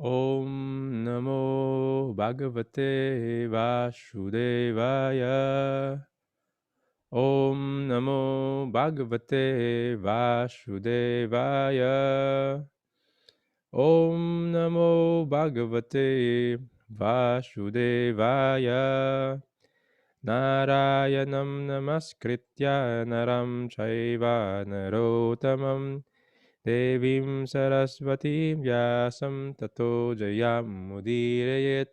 ॐ नमो भगवते वासुदेवाय। ॐ नमो भगवते वासुदेवाय। ॐ नमो भगवते वासुदेवाय। नारायणं नमस्कृत्य नरं चैव नरोत्तमं देवीं सरस्वतीं व्यासं ततो जयमुदीरयेत्।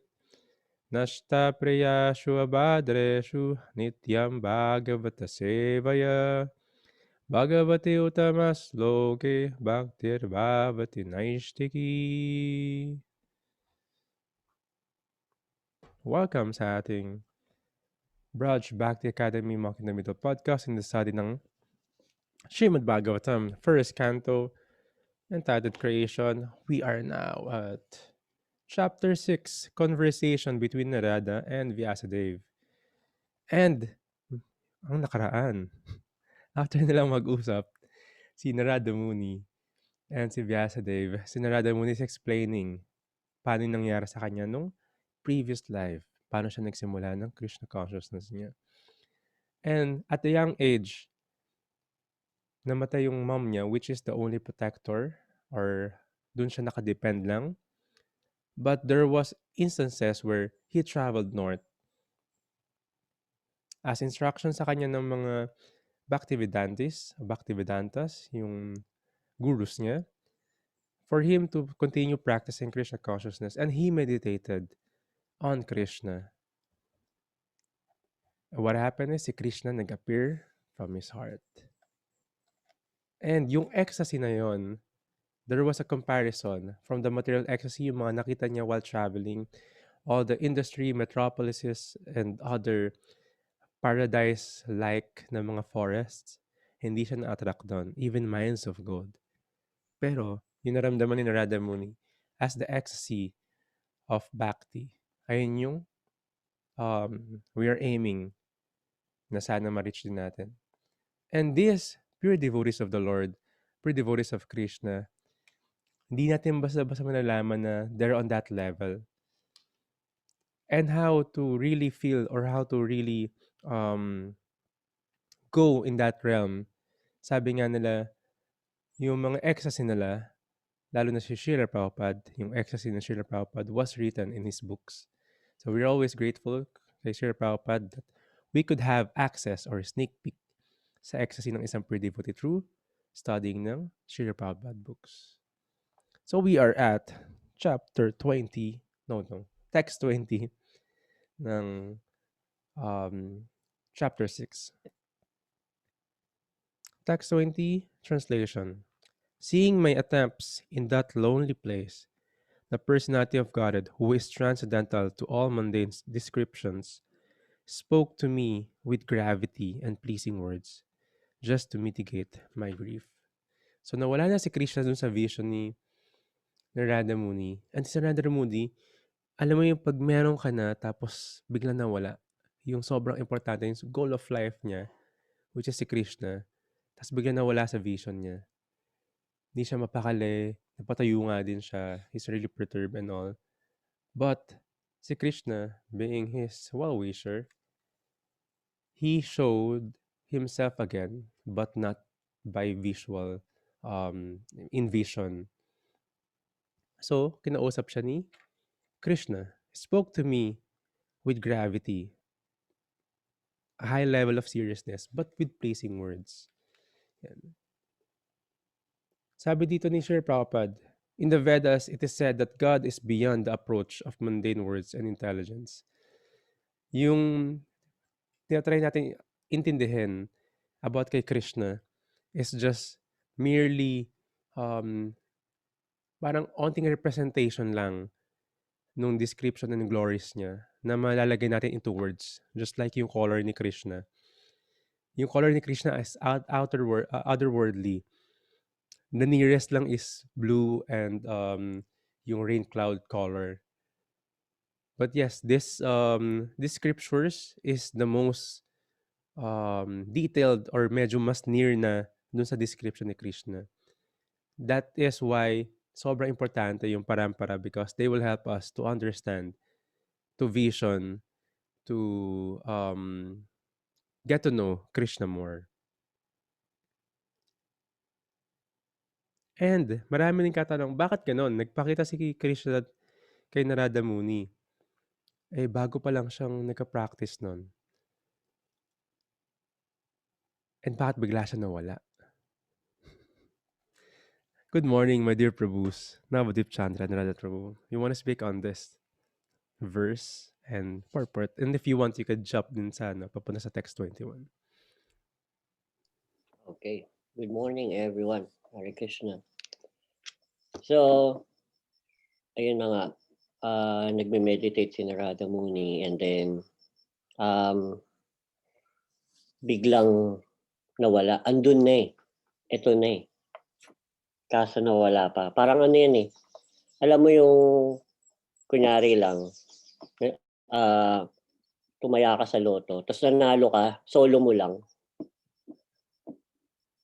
नष्टप्रियाषु अबाद्रेषु नित्यं भागवतसेवया भगवति उत्तमश्लोके भक्तिर्भवति नैष्टिकी. Welcome sa ating Braj Bhakti Academy Mock in the Middle podcast in the study ng Srimad Bhagavatam, first canto, entitled Creation. We are now at chapter 6, Conversation between Narada and Vyasadeva. And ang nakaraan, after nilang mag-usap, si Narada Muni and si Vyasadeva, si Narada Muni is explaining paano yung nangyari sa kanya nung previous life, paano siya nagsimula ng Krishna consciousness niya. And at a young age, namatay yung mom niya, which is the only protector, or dun siya nakadepend lang. But there was instances where he traveled north. As instruction sa kanya ng mga Bhaktivedantas, yung gurus niya, for him to continue practicing Krishna consciousness, and he meditated on Krishna. What happened is si Krishna nag-appear from his heart. And yung ecstasy na yon, there was a comparison from the material ecstasy, yung mga nakita niya while traveling, all the industry, metropolises, and other paradise-like na mga forests, hindi siya na-attract doon, even mines of gold. Pero, yung naramdaman ni Narada Muni as the ecstasy of bhakti, ayun yung we are aiming na sana ma-reach din natin. And these pure devotees of the Lord, pure devotees of Krishna, hindi natin basta-basta malalaman na they're on that level. And how to really feel or how to really go in that realm. Sabi nga nila, yung mga ecstasy nila, lalo na si Srila Prabhupada, yung ecstasy ng Srila Prabhupada was written in his books. So we're always grateful kay Srila Prabhupada that we could have access or sneak peek sa ecstasy ng isang pure devotee through studying ng Srila Prabhupada books. So we are at chapter 20, text 20 ng chapter 6. Text 20, translation. Seeing my attempts in that lonely place, the personality of Godhead, who is transcendental to all mundane descriptions, spoke to me with gravity and pleasing words, just to mitigate my grief. So nawala na si Krishna dun sa vision ni Narada Muni. And si Narada Muni, alam mo yung pag meron ka na tapos biglang nawala, yung sobrang importante, yung goal of life niya, which is si Krishna, tapos biglang nawala sa vision niya. Hindi siya mapakali, napatayo nga din siya, he's really perturbed and all. But si Krishna, being his well-wisher, he showed himself again, but not by visual, in vision. So, kinausap siya ni Krishna, spoke to me with gravity, a high level of seriousness, but with pleasing words. Yan. Sabi dito ni Sri Prabhupada, in the Vedas, it is said that God is beyond the approach of mundane words and intelligence. Yung tinatry natin intindihin about kay Krishna is just merely parang onting representation lang nung description ng glories niya na malalagay natin into words, just like yung color ni Krishna. Yung color ni Krishna is otherworldly. The nearest lang is blue and yung rain cloud color. But yes, this scriptures is the most detailed or medyo mas near na dun sa description ni Krishna. That is why sobrang importante yung parampara because they will help us to understand, to vision, to get to know Krishna more. And marami ring katanong, bakit gano'n? Nagpakita si Krishna kay Narada Muni. Eh, bago pa lang siyang nagka-practice nun. And bakit bigla siya nawala? Good morning, my dear Prabhus. Navadip Chandra, Narada Prabhu. You want to speak on this verse and purport? And if you want, you could jump din sa, papunta sa text 21. Okay. Good morning, everyone. Hare Krishna. So, ayun na nga. Nagme-meditate si Narada Muni and then biglang nawala. Andun na eh. Ito na eh. Kaso nawala pa. Parang ano yan eh. Alam mo yung kunyari lang, tumaya ka sa loto, tapos nanalo ka, solo mo lang.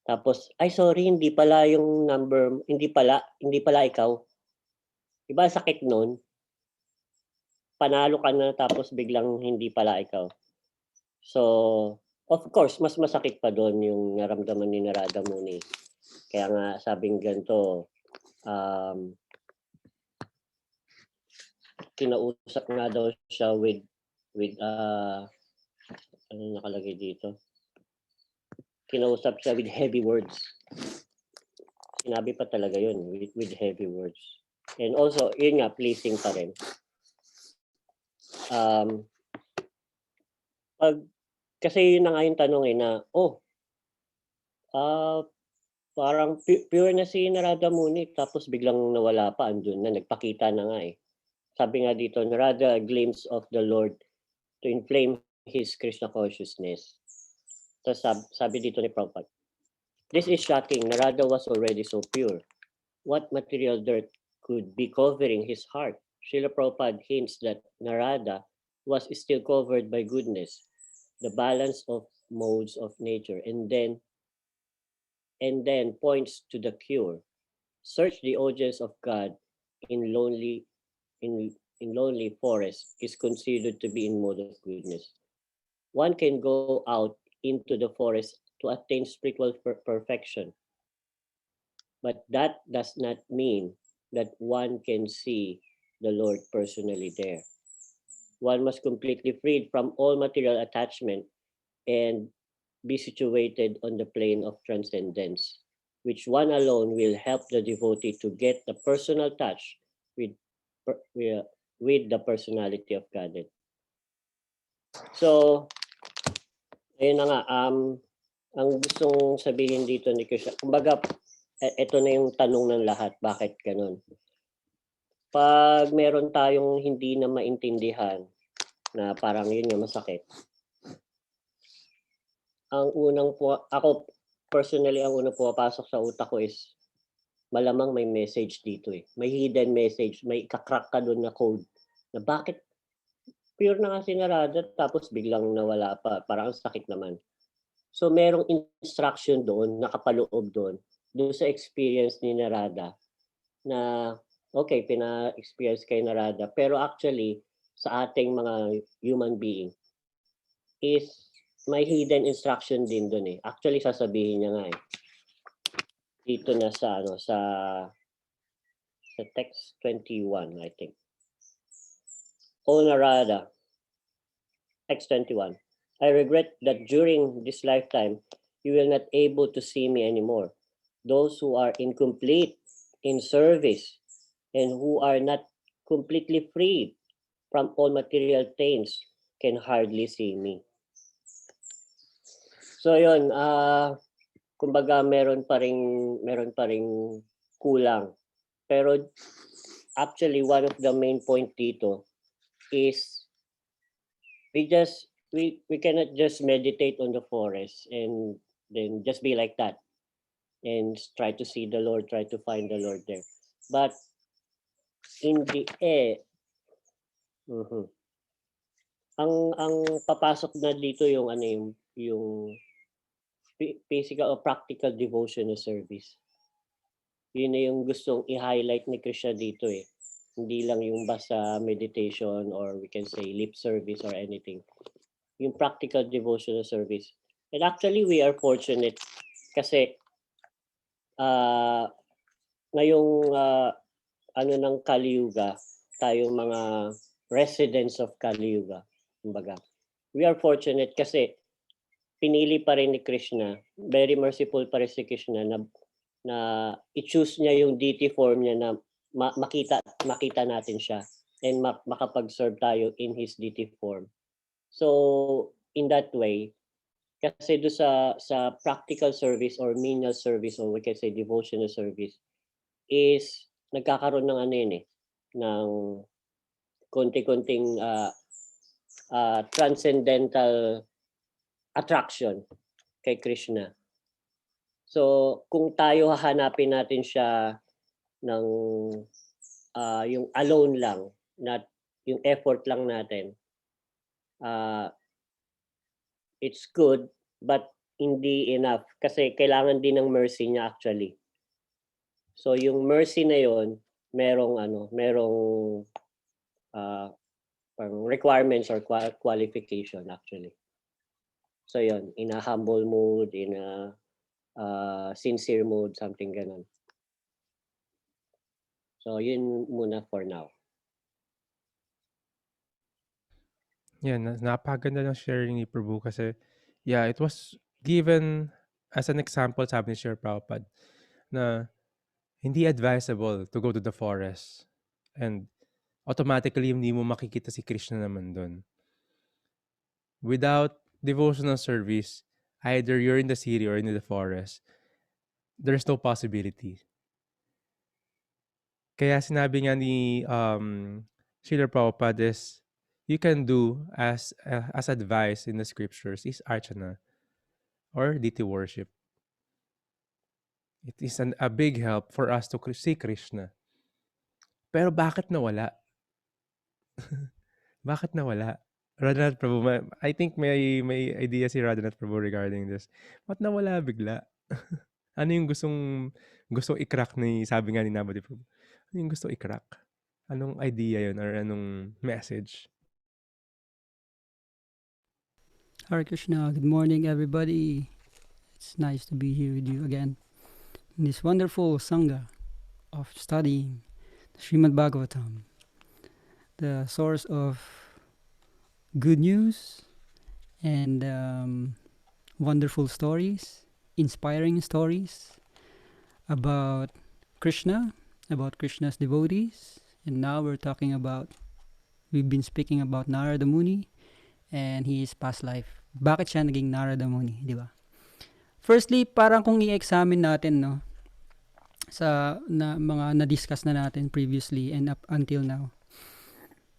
Tapos, ay sorry, hindi pala yung number, hindi pala ikaw. Diba sakit nun? Panalo ka na tapos biglang hindi pala ikaw. So, of course, mas masakit pa doon yung naramdaman ni Narada Muni. Kaya nga sabing ganito, kinausap nga daw siya with ano nakalagay dito? Kinausap siya with heavy words. Sinabi pa talaga yun, with heavy words. And also, yun nga, pleasing pa rin. Kasi yun na nga yung tanong eh na, parang pure na si Narada Muni tapos biglang nawala pa, andun na, nagpakita na nga eh. Sabi nga dito, Narada, a glimpse of the Lord to inflame his Krishna consciousness. Tapos sabi dito ni Prabhupada, this is shocking. Narada was already so pure. What material dirt could be covering his heart? Srila Prabhupada hints that Narada was still covered by goodness, the balance of modes of nature, and then points to the cure. Search the audience of God in lonely forest is considered to be in mode of goodness. One can go out into the forest to attain spiritual perfection, but that does not mean that one can see the Lord personally there. One must completely freed from all material attachment and be situated on the plane of transcendence, which one alone will help the devotee to get the personal touch with the personality of Godhead. So, ayun na nga, ang gustong sabihin dito ni Krishna, kumbaga, ito na yung tanong ng lahat, bakit ganun? Pag meron tayong hindi na maintindihan, na parang yun yung masakit, ang unang ako personally, ang unang pumapasok sa utak ko is, malamang may message dito eh. May hidden message, may kakrack ka doon na code, na bakit pure na nga si Narada tapos biglang nawala pa, parang sakit naman. So merong instruction doon, nakapaloob doon sa experience ni Narada na okay, pina-experience kay Narada, pero actually sa ating mga human being is may hidden instruction din doon eh. Actually sasabihin niya nga eh. Dito na sa text 21, I think. O Narada, text 21. I regret that during this lifetime you will not able to see me anymore. Those who are incomplete in service and who are not completely free from all material taints can hardly see me. So yun, kumbaga meron pa ring kulang. Pero actually one of the main point dito is we cannot just meditate on the forest and then just be like that and try to see the Lord, try to find the Lord there. But in the ang papasok na dito yung yung physical or practical devotion or service. Yun na yung gustong i-highlight ni Krishna dito eh. Hindi lang yung basta meditation or we can say lip service or anything. Yung practical devotional service. And actually, we are fortunate kasi uh, ngayong ano ng Kali-yuga, tayong mga residents of Kali-yuga, kumbaga. We are fortunate kasi pinili pa rin ni Krishna, very merciful pa rin si Krishna na i-choose niya yung deity form niya na makita natin siya and makapag-serve tayo in his deity form. So in that way, kasi do sa practical service or menial service or we can say devotional service is nagkakaroon ng ano yun eh, ng konti-konting transcendental attraction kay Krishna. So kung tayo hahanapin natin siya ng yung alone lang, not yung effort lang natin, it's good but hindi enough kasi kailangan din ng mercy niya actually. So yung mercy na yon merong requirements or qualification actually. So yon in a humble mood, in a sincere mood, something ganon. So yun muna for now. Yeah, napakaganda ng sharing ni Prabhu kasi, yeah, it was given as an example, sabi ni Sir Prabhupada, na hindi advisable to go to the forest and automatically hindi mo makikita si Krishna naman dun. Without devotional service, either you're in the city or in the forest, there's no possibility. Kaya sinabi nga ni Srila Prabhupada is, you can do as advised in the scriptures is archana or deity worship. It is a big help for us to see Krishna. Pero bakit nawala? Bakit nawala? Radhanath Prabhu, I think may idea si Radhanath Prabhu regarding this. Ba't nawala bigla? Ano yung gustong i-crack sabi nga ni Nabati Prabhu? Ano yung gustong i-crack? Anong idea yun or anong message? Hare Krishna, good morning everybody. It's nice to be here with you again in this wonderful Sangha of studying Srimad Bhagavatam, the source of good news and wonderful stories, inspiring stories about Krishna, about Krishna's devotees. And now we've been speaking about Narada Muni and his past life. Bakit siya naging Narada Muni, di ba? Firstly, parang kung i-examine natin, no, sa mga na-discuss na natin previously and up until now.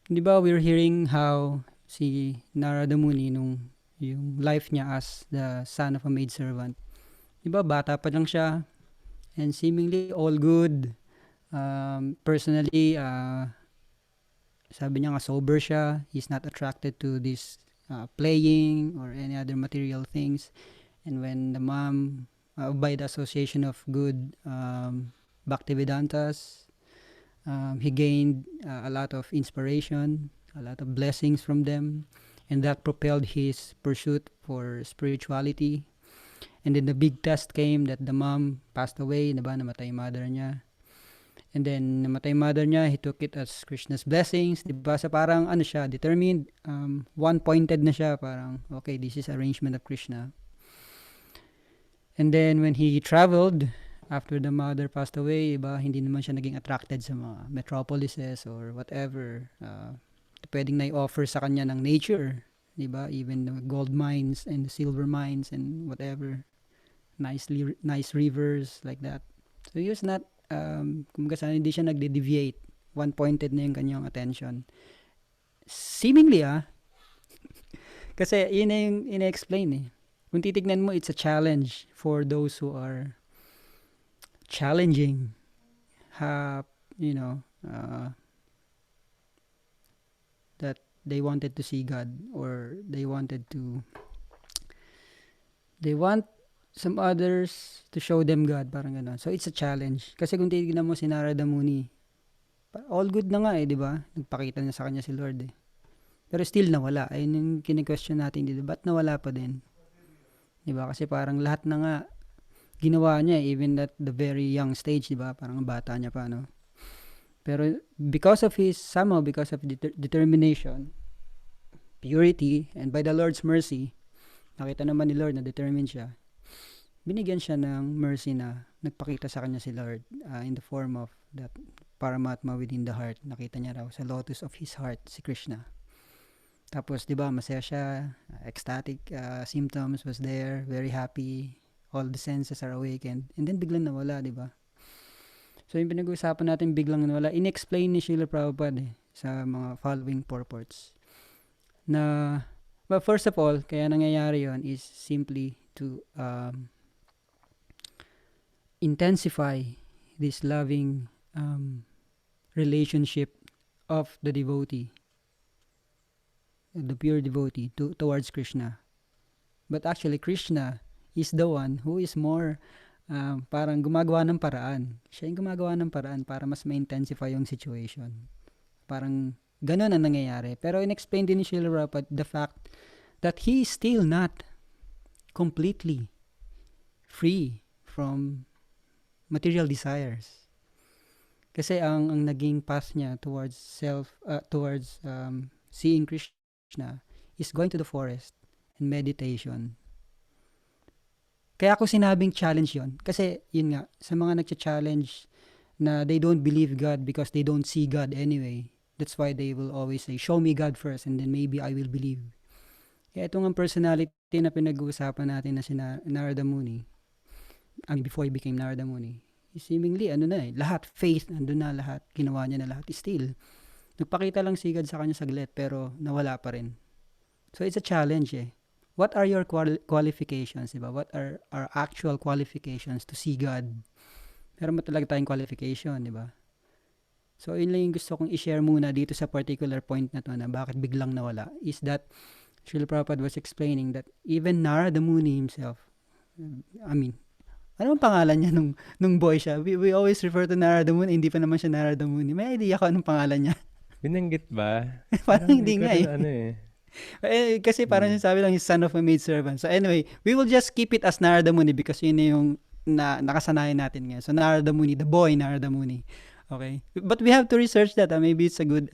Di ba, we're hearing how si Narada Muni yung life niya as the son of a maidservant. Di ba, bata pa lang siya and seemingly all good. Personally, sabi niya nga sober siya. He's not attracted to this playing or any other material things. And when the mom, by the association of good Bhaktivedantas, he gained a lot of inspiration, a lot of blessings from them, and that propelled his pursuit for spirituality. And then the big test came that the mom passed away, diba, namatay yung mother niya. And then namatay yung mother niya, he took it as Krishna's blessings, diba? So parang ano siya, determined, one-pointed na siya, parang okay, this is arrangement of Krishna. And then when he traveled, after the mother passed away, iba, hindi naman siya naging attracted sa mga metropolises or whatever. Pwedeng na-offer sa kanya ng nature, diba? Even the gold mines and the silver mines and whatever. Nice rivers like that. So he was not, kumbaga sana hindi siya nagde-deviate. One-pointed na yung kanyang attention. Seemingly, kasi yun na yung ina-explain eh. Kung titignan mo, it's a challenge for those who are challenging, that they wanted to see God or they want some others to show them God, parang gano'n. So, it's a challenge. Kasi kung titignan mo si Narada Muni, all good na nga di ba? Nagpakita na sa kanya si Lord Pero still nawala. Ayun yung kine-question natin dito. Ba't nawala pa din? Di ba? Kasi parang lahat na nga ginawa niya, even at the very young stage, di ba? Parang bata niya pa, no? Pero somehow because of determination, purity, and by the Lord's mercy, nakita naman ni Lord na determined siya, binigyan siya ng mercy na nagpakita sa kanya si Lord in the form of that Paramatma within the heart. Nakita niya raw sa lotus of his heart, si Krishna. Tapos, di ba, masaya siya, ecstatic symptoms was there, very happy, all the senses are awakened, and then biglang nawala, di ba? So, yung pinag-uusapan natin biglang nawala, in-explain ni Srila Prabhupada sa mga following purports. But first of all, kaya nangyayari yon is simply to intensify this loving relationship of the devotee, the pure devotee towards Krishna. But actually, Krishna is the one who is more parang gumagawa ng paraan. Siya yung gumagawa ng paraan para mas ma-intensify yung situation. Parang ganun ang nangyayari. Pero in-explain din ni Srila Prabhupada the fact that he is still not completely free from material desires. Kasi ang naging path niya towards seeing Krishna is going to the forest and meditation. Kaya ako sinabing challenge yon. Kasi yun nga, sa mga nagcha-challenge na they don't believe God because they don't see God anyway. That's why they will always say, show me God first and then maybe I will believe. Kaya itong ang personality na pinag-uusapan natin na si Narada Muni, before he became Narada Muni, seemingly, lahat, faith, nandun na lahat, ginawa niya na lahat. Still, nagpakita lang si God sa kanya saglit, pero nawala pa rin. So, it's a challenge What are your qualifications, diba? What are our actual qualifications to see God? Meron mo talaga tayong qualification, diba? So, yun lang yung gusto kong i-share muna dito sa particular point na to na bakit biglang nawala. Is that Srila Prabhupada was explaining that even Narada Muni himself, ano ang pangalan niya nung boy siya? We always refer to Narada Muni, hindi pa naman siya Narada Muni. May idea ko anong pangalan niya? Binanggit ba? Parang hindi nga kasi parang sabi lang, he's son of a maidservant. So anyway, we will just keep it as Narada Muni because yun yung nakasanayan natin ngayon. So Narada Muni, the boy Narada Muni. Okay, but we have to research that. Maybe it's a good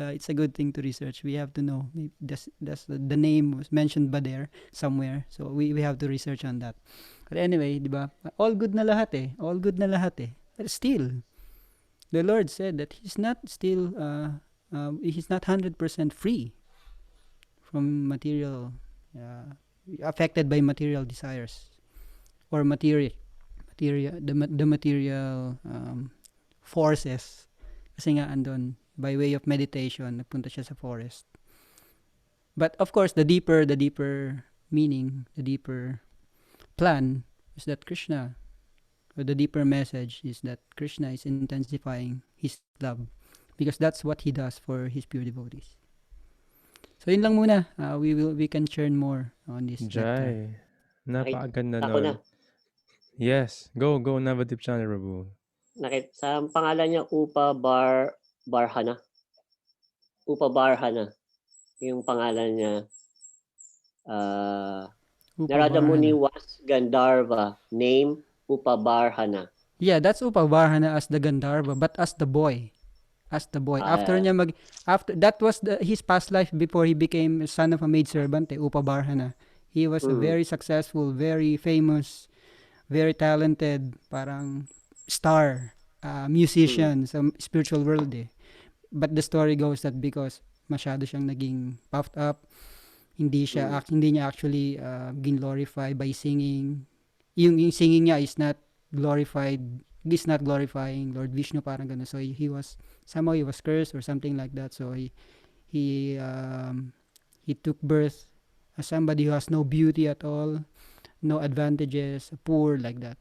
thing to research. We have to know. Maybe that's the name was mentioned ba there somewhere. So we have to research on that. But anyway, di ba? All good na lahat All good na lahat But still, the Lord said that he's not 100% free from material, affected by material desires or the material forces. Kasi nga andun, by way of meditation, nagpunta siya sa forest. But of course, the deeper meaning, the deeper plan is that Krishna, or the deeper message is that Krishna is intensifying his love because that's what he does for his pure devotees. So yun lang muna. We can churn more on this. Jai. Napakaganda Ako nun. na. Yes. Go Navadip Channel, Rabu. Sa pangalan niya, Barhana. Barhana. Yung pangalan niya. Narada Muni was Gandharva. Name, Barhana. Yeah, that's Barhana as the Gandharva, but as the boy. After that was his past life before he became son of a maidservant, Barhana. He was a very successful, very famous, very talented, parang star musician sa spiritual world But the story goes that because masyado siyang naging puffed up, hindi niya actually glorify by singing. Yung singing niya is not glorifying Lord Vishnu, parang gano'n. So he was cursed or something like that. So he took birth as somebody who has no beauty at all, no advantages, poor, like that.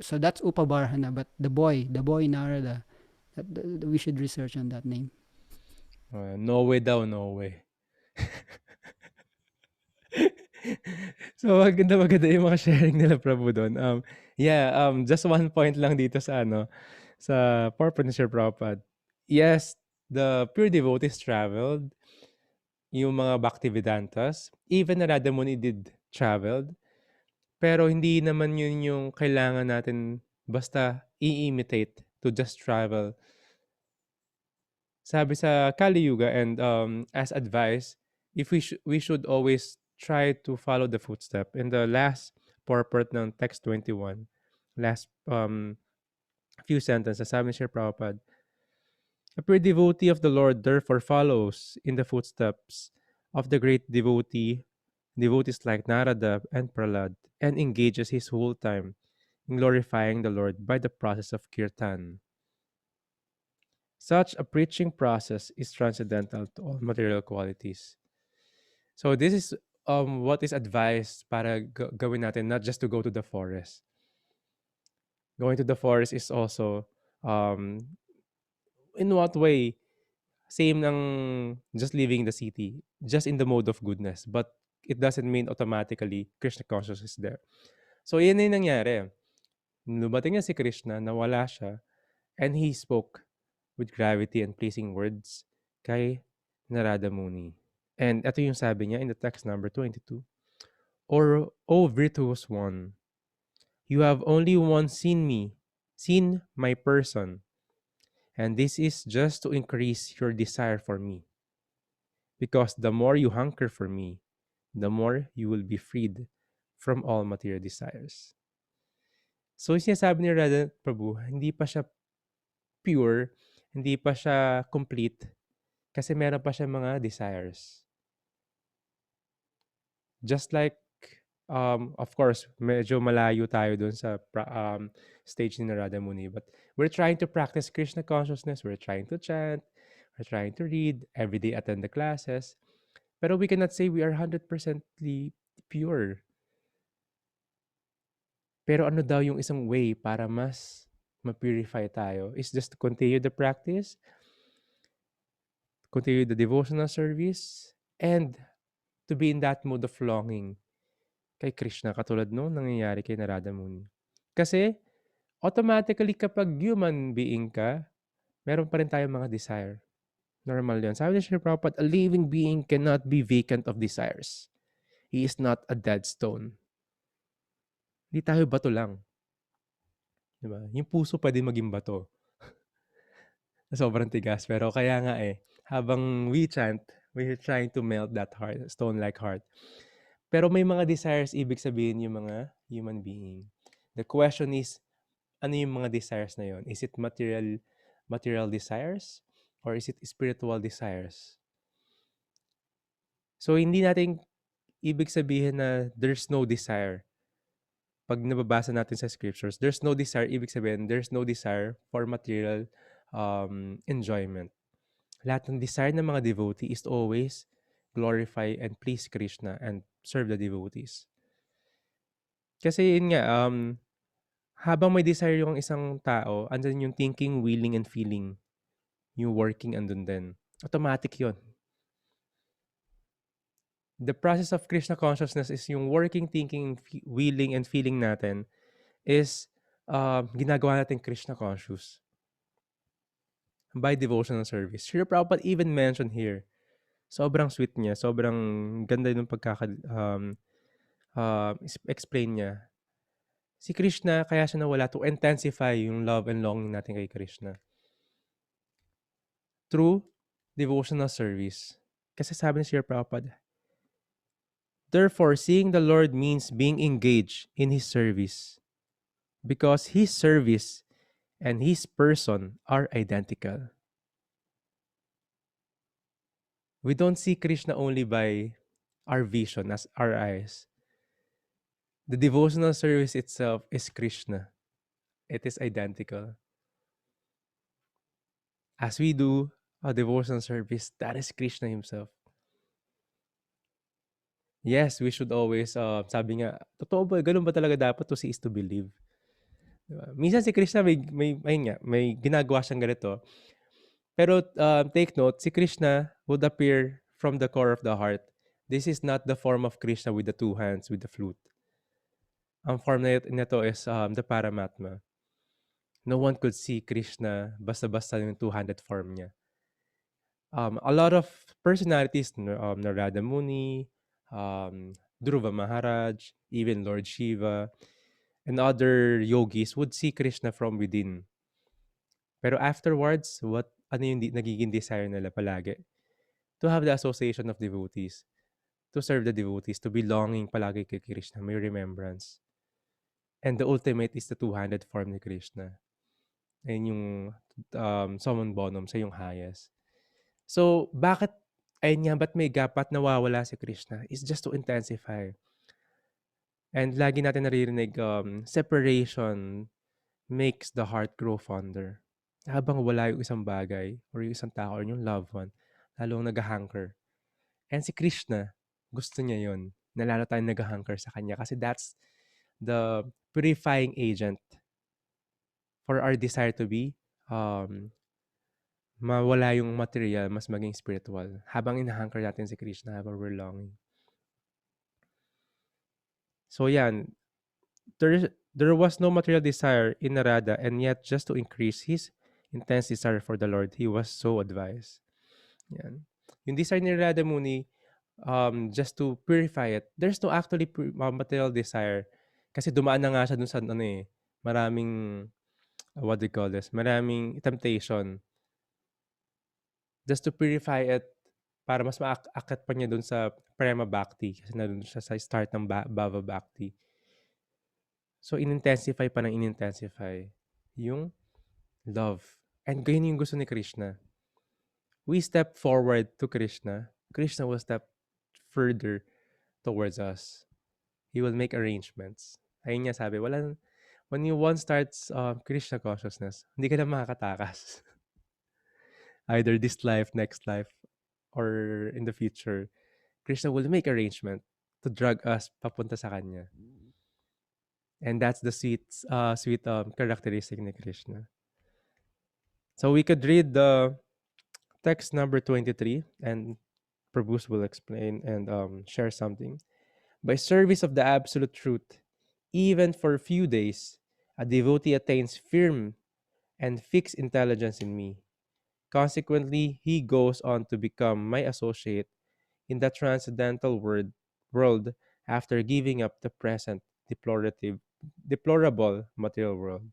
So that's Upabarhana, but the boy Narada, we should research on that name. No way daw, no way. So, maganda yung mga sharing nila Prabhu do'n. Yeah, just one point lang dito sa ano, sa purport ni Sir Prabhupada. Yes, the pure devotees traveled, yung mga Bhaktivedantas, even Narada Muni did traveled, pero hindi naman yun yung kailangan natin basta i-imitate to just travel. Sabi sa Kali Yuga and as advice, if we should always try to follow the footstep. In the last purport ng text 21, last few sentences, sabi ni Sri Prabhupada, a pure devotee of the Lord therefore follows in the footsteps of the great devotees like Narada and Prahlad, and engages his whole time in glorifying the Lord by the process of kirtan. Such a preaching process is transcendental to all material qualities. So this is what is advised para gawin natin, not just to go to the forest. Going to the forest is also um, in what way? Same ng just leaving the city, just in the mode of goodness. But it doesn't mean automatically Krishna consciousness is there. So yun na yung nangyari. Lumating na si Krishna, nawala siya, and he spoke with gravity and pleasing words kay Narada Muni. And ito yung sabi niya in the text number 22. Or, O virtuous one, you have only once seen my person, and this is just to increase your desire for me. Because the more you hunker for me, the more you will be freed from all material desires. So, yung sinasabi ni Radha Prabhu, hindi pa siya pure, hindi pa siya complete, kasi meron pa siya mga desires. Just like, of course, medyo malayo tayo dun sa stage ni Narada Muni. But we're trying to practice Krishna consciousness. We're trying to chant. We're trying to read. Every day attend the classes. Pero we cannot say we are 100% pure. Pero ano daw yung isang way para mas ma-purify tayo is just to continue the practice, continue the devotional service, and to be in that mode of longing kay Krishna katulad nung nangyayari kay Narada Muni. Kasi automatically kapag human being ka, meron pa rin tayong mga desire. Normal yun. Sabi ni Sri Prabhupada, a living being cannot be vacant of desires. He is not a dead stone. Hindi tayo bato lang. Diba? Yung puso pwede maging bato. Sobrang tigas. Pero kaya nga habang we chant, we're trying to melt that heart, stone-like heart. Pero may mga desires, ibig sabihin yung mga human being. The question is, ano yung mga desires na yon? Is it material desires? Or is it spiritual desires? So, hindi natin ibig sabihin na there's no desire. Pag nababasa natin sa scriptures, there's no desire, ibig sabihin, there's no desire for material enjoyment. Lahat ng desire ng mga devotee is to always glorify and please Krishna and serve the devotees. Kasi yun nga, habang may desire yung isang tao, andun yung thinking, willing, and feeling. Yung working andun din. Automatic yun. The process of Krishna consciousness is yung working, thinking, willing, and feeling natin is ginagawa natin Krishna conscious by devotional service. Srila Prabhupada even mentioned here, sobrang sweet niya, sobrang ganda yung explain niya. Si Krishna, kaya siya nawala to intensify yung love and longing natin kay Krishna. Through devotional service. Kasi sabi ni Srila Prabhupada, therefore, seeing the Lord means being engaged in His service. Because His service and His person are identical. We don't see Krishna only by our vision as our eyes. The devotional service itself is Krishna. It is identical. As we do a devotional service, that is Krishna Himself. Yes, we should always, sabi nga, totoo ba, ganun ba talaga dapat to see is to believe? Diba? Minsan si Krishna may ginagawa siyang ganito. Pero take note, si Krishna would appear from the core of the heart. This is not the form of Krishna with the two hands, with the flute. Ang form nito is the Paramatma. No one could see Krishna basta-basta yung two-handed form niya. A lot of personalities, Narada Muni, Dhruva Maharaj, even Lord Shiva, and other yogis would see Krishna from within. Pero afterwards, ano yung nagiging desire nila palagi? To have the association of devotees, to serve the devotees, to be longing palagi kay Krishna, may remembrance. And the ultimate is the two-handed form ni Krishna. Ayun yung summum bonum sa yung highest. So, ayun nga, ba't may gap at nawawala si Krishna? Is just to intensify. And lagi natin naririnig, separation makes the heart grow fonder. Habang wala yung isang bagay or yung isang tao or yung loved one, lalong nag-hanker. And si Krishna, gusto niya yun, na lalo tayong nag-hanker sa kanya kasi that's the purifying agent for our desire to be mawala yung material, mas maging spiritual. Habang inahanker natin si Krishna, habang we're longing. So yan, there was no material desire in Narada, and yet just to increase his intense desire for the Lord, he was so advised. Yan. Yung desire ni Narada Muni, just to purify it, there's no actually material desire. Kasi dumaan na nga siya dun sa maraming, what do you call this? Maraming temptation. Just to purify it, para mas maakit pa niya dun sa Prema Bhakti. Kasi nandun siya sa start ng Bhava Bhakti. So, in-intensify pa ng in-intensify yung love. And ganyan yung gusto ni Krishna. We step forward to Krishna. Krishna will step further towards us. He will make arrangements. Ayun niya sabi, when you once starts Krishna consciousness, hindi ka na makakatakas. Either this life, next life, or in the future, Krishna will make arrangement to drag us papunta sa Kanya. And that's the sweet characteristic ni Krishna. So we could read the text number 23, and Prabhu's will explain and share something. By service of the absolute truth, even for a few days, a devotee attains firm and fixed intelligence in me. Consequently, he goes on to become my associate in the transcendental world after giving up the present deplorable material world.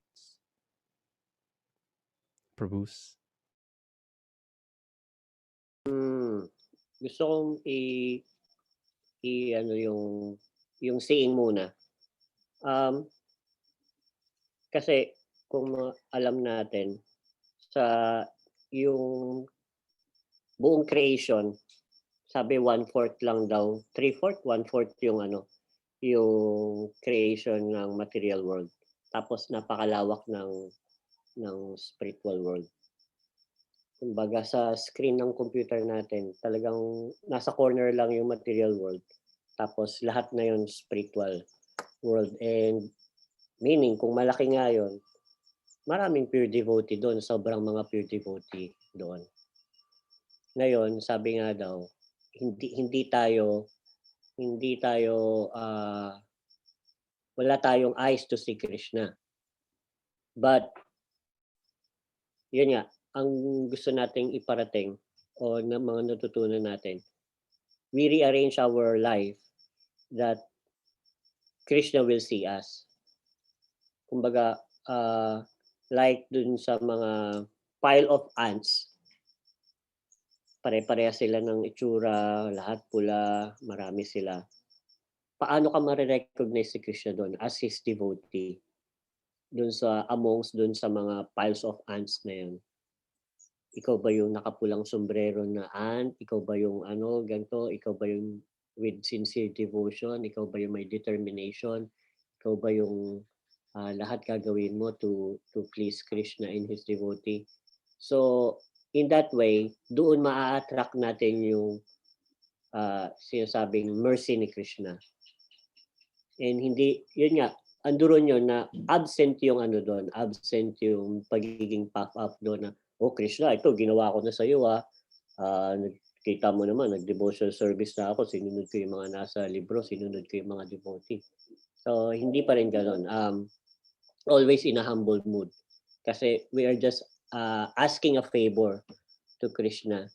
Prabhus. Gusto kong ano yung saying muna. Kasi kung alam natin sa yung buong creation, sabi 1/4 lang daw, 3/4, 1/4 yung yung creation ng material world. Tapos napakalawak ng spiritual world. Kumbaga sa screen ng computer natin, talagang nasa corner lang yung material world. Tapos lahat na yun spiritual world. And meaning, kung malaki nga yun, maraming pure devotee doon, sobrang mga pure devotee doon. Ngayon, sabi nga daw, hindi tayo wala tayong eyes to see Krishna. But yun nga, ang gusto nating iparating o na mga natutunan natin, we rearrange our life that Krishna will see us. Kumbaga, like dun sa mga pile of ants, pare-pareha sila ng itsura, lahat pula, marami sila. Paano ka ma-recognize si Krishna doon as his devotee? Doon sa doon sa mga piles of ants na yun. Ikaw ba yung nakapulang sombrero na ant? Ikaw ba yung ganito? Ikaw ba yung with sincere devotion? Ikaw ba yung may determination? Ikaw ba yung lahat gagawin mo to please Krishna in his devotee? So, in that way, doon maa-attract natin yung sinasabing mercy ni Krishna. And hindi, yun nga, anduron yun na absent yung doon, absent yung pagiging puff up doon na, oh Krishna, ito ginawa ko na sa iyo kita mo naman, nag-devotional service na ako, sinunod ko yung mga nasa libro, sinunod ko yung mga devotee. So, hindi pa rin gano'n. Always in a humble mood. Kasi we are just asking a favor to Krishna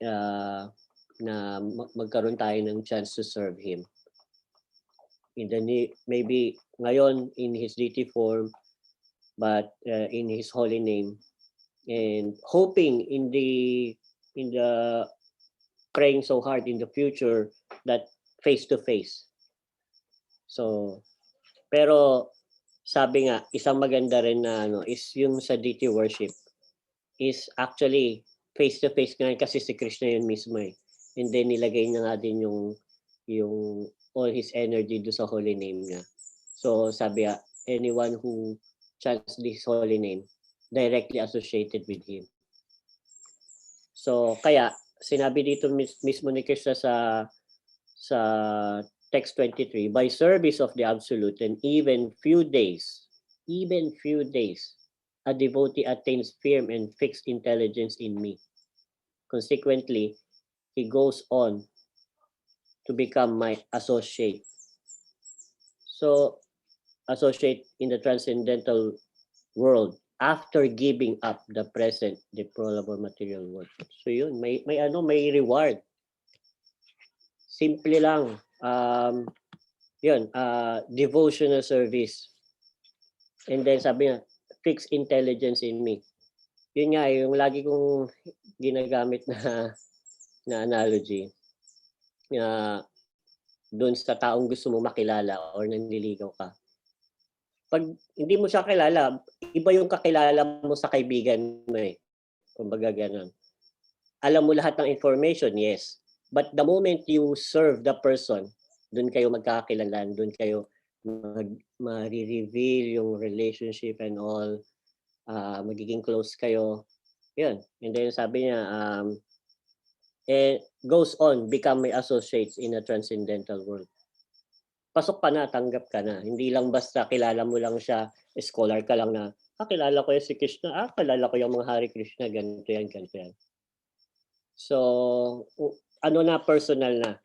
na magkaroon tayo ng chance to serve Him. Maybe ngayon in His deity form, but in His holy name, and hoping in the praying so hard in the future that face to face. So, pero sabi nga, isang maganda rin na is yung sa deity worship is actually face to face nga kasi si Krishna yun mismo eh. And then nilagay niya nga din yung all his energy do sa holy name niya. So sabi nga, anyone who chants this holy name directly associated with him. So kaya sinabi dito mismo ni Krishna sa text 23, by service of the absolute and even few days, a devotee attains firm and fixed intelligence in me. Consequently, he goes on to become my associate. So, associate in the transcendental world after giving up the present deplorable material world. So yun, may reward. Simple lang. Yun, devotional service. And then sabi niya, fixed intelligence in me. Yun nga, yung lagi kong ginagamit na analogy na doon sa taong gusto mo makilala or nanliligaw ka. Pag hindi mo siya kilala, iba yung kakilala mo sa kaibigan mo eh. Kumbaga ganun. Alam mo lahat ng information, yes. But the moment you serve the person, doon kayo magkakakilalan, doon kayo ma-reveal yung relationship and all, magiging close kayo. Yun. And then sabi niya, goes on, become my associates in a transcendental world. Pasok ka na, tanggap ka na. Hindi lang basta kilala mo lang siya, scholar ka lang na, kilala ko yung si Krishna, kilala ko yung mga Hare Krishna, ganito yan, ganito yan. So, personal na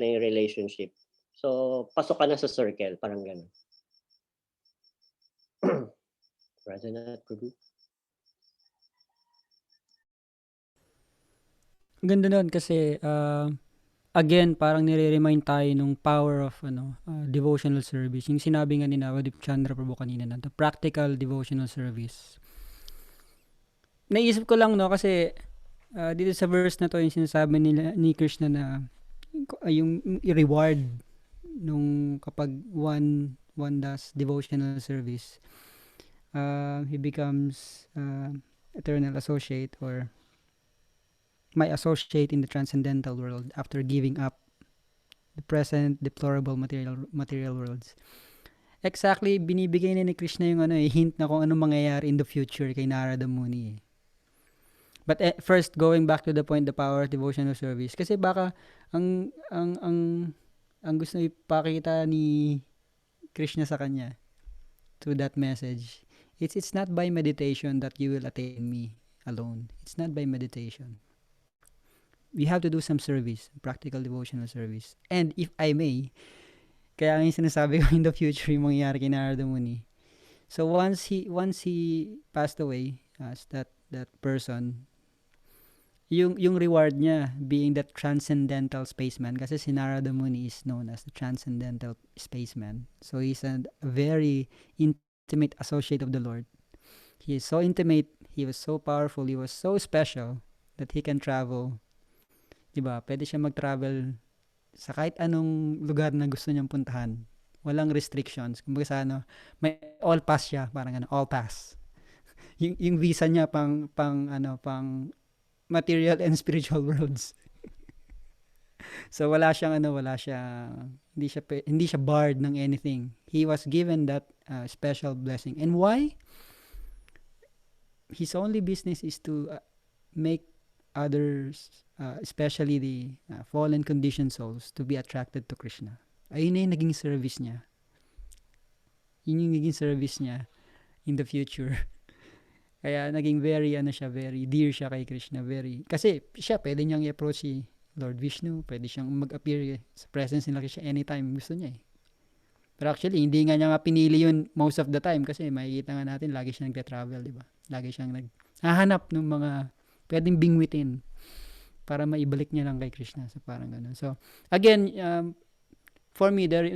yung relationship. So, pasok ka na sa circle, parang gano'n. Rather not Prabhu. Ganda nun kasi again, parang nire-remind tayo nung power of devotional service. Yung sinabi nga ni Nawadip Chandra Prabhu kanina na, the practical devotional service. Naisip ko lang kasi dito sa verse na to, yung sinasabi ni Krishna na yung reward nung kapag one does devotional service, he becomes eternal associate or my associate in the transcendental world after giving up the present deplorable material worlds. Exactly, binibigay ni Krishna yung hint na kung anong mangyayari in the future kay Narada Muni. But first, going back to the point, the power of devotional service. Kasi baka ang gusto ipakita ni Krishna sa kanya through that message, it's not by meditation that you will attain me alone. It's not by meditation. We have to do some service, practical devotional service. And if I may, kaya yung sinasabi ko in the future yung mangyayari kay Narada Muni. So once he passed away as that person, yung reward niya being that transcendental spaceman, kasi si Narada Muni is known as the transcendental spaceman. So he's a very intimate associate of the Lord. He is so intimate, he was so powerful, he was so special that he can travel. Diba? Pwede siya mag-travel sa kahit anong lugar na gusto niyang puntahan. Walang restrictions. Kumbaga sa may all pass siya, parang all pass. yung visa niya pang material and spiritual worlds. So hindi siya barred ng anything. He was given that special blessing. And why? His only business is to make others, especially the fallen conditioned souls, to be attracted to Krishna. Ayun na yung naging service niya. Yun yung naging service niya in the future. Kaya naging very ano siya, very dear siya kay Krishna, very kasi siya pwede niyang i-approach si Lord Vishnu, pwede siyang mag-appear sa presence ni Krishna anytime gusto niya eh. Pero actually, hindi nga niya nga pinili yun most of the time kasi makikita nga natin lagi siya nagte-travel, di ba? Lagi siyang naghahanap ng mga pwedeng bingwitin para maibalik niya lang kay Krishna. So parang ganun. So again, for me, the